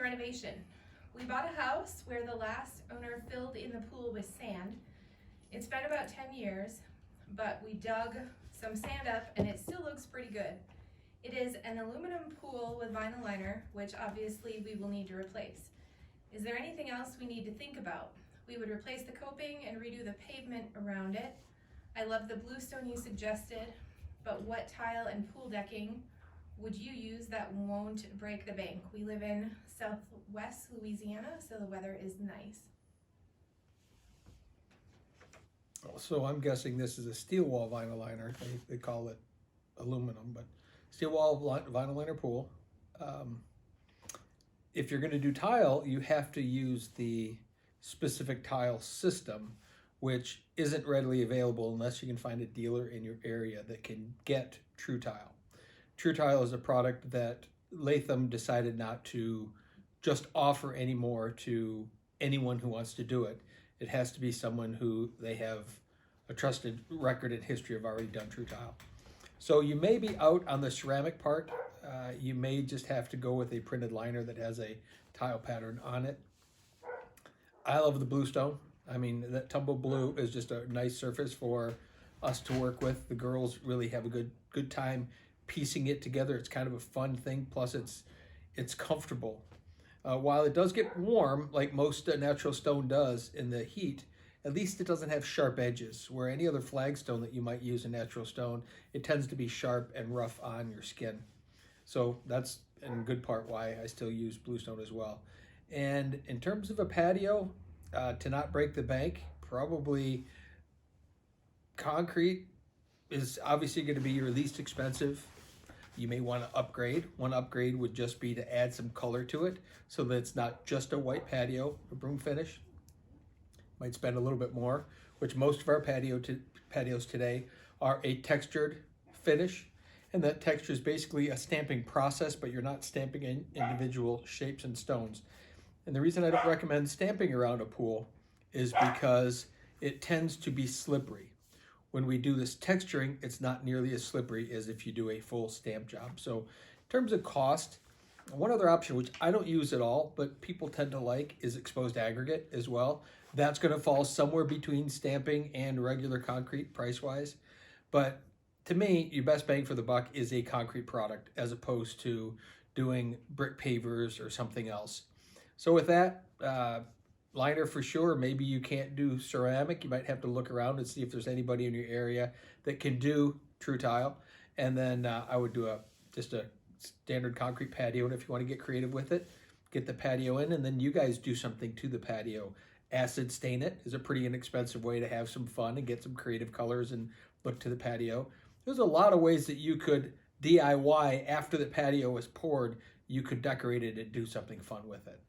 Renovation. We bought a house where the last owner filled in the pool with sand. It's been about 10 years, but we dug some sand up and it still looks pretty good. It is an aluminum pool with vinyl liner, which obviously we will need to replace. Is there anything else we need to think about? We would replace the coping and redo the pavement around it. I love the bluestone you suggested, but what tile and pool decking would you use that won't break the bank? We live in southwest Louisiana, so the weather is nice. So I'm guessing this is a steel wall vinyl liner. They call it aluminum, but steel wall vinyl liner pool. If you're going to do tile, you have to use the specific tile system, which isn't readily available unless you can find a dealer in your area that can get True Tile. True Tile is a product that Latham decided not to just offer anymore to anyone who wants to do it. It has to be someone who they have a trusted record and history of already done True Tile. So you may be out on the ceramic part. You may just have to go with a printed liner that has a tile pattern on it. I love the bluestone. I mean, that tumble blue is just a nice surface for us to work with. The girls really have a good time piecing it together. It's kind of a fun thing. Plus, it's comfortable. While it does get warm, like most natural stone does in the heat, at least it doesn't have sharp edges. Where any other flagstone that you might use in natural stone, it tends to be sharp and rough on your skin. So that's in good part why I still use bluestone as well. And in terms of a patio, to not break the bank, probably concrete is obviously going to be your least expensive. You may want to upgrade. One upgrade would just be to add some color to it so that it's not just a white patio, a broom finish. Might spend a little bit more, which most of our patios today are a textured finish. And that texture is basically a stamping process, but you're not stamping in individual shapes and stones. And the reason I don't recommend stamping around a pool is because it tends to be slippery. When we do this texturing, it's not nearly as slippery as if you do a full stamp job. So in terms of cost, one other option, which I don't use at all, but people tend to like, is exposed aggregate as well. That's going to fall somewhere between stamping and regular concrete price-wise. But to me, your best bang for the buck is a concrete product as opposed to doing brick pavers or something else. So with that, liner for sure. Maybe you can't do ceramic. You might have to look around and see if there's anybody in your area that can do True Tile. And then I would do just a standard concrete patio. And if you want to get creative with it, get the patio in, and then you guys do something to the patio. Acid stain it is a pretty inexpensive way to have some fun and get some creative colors and look to the patio. There's a lot of ways that you could DIY after the patio is poured. You could decorate it and do something fun with it.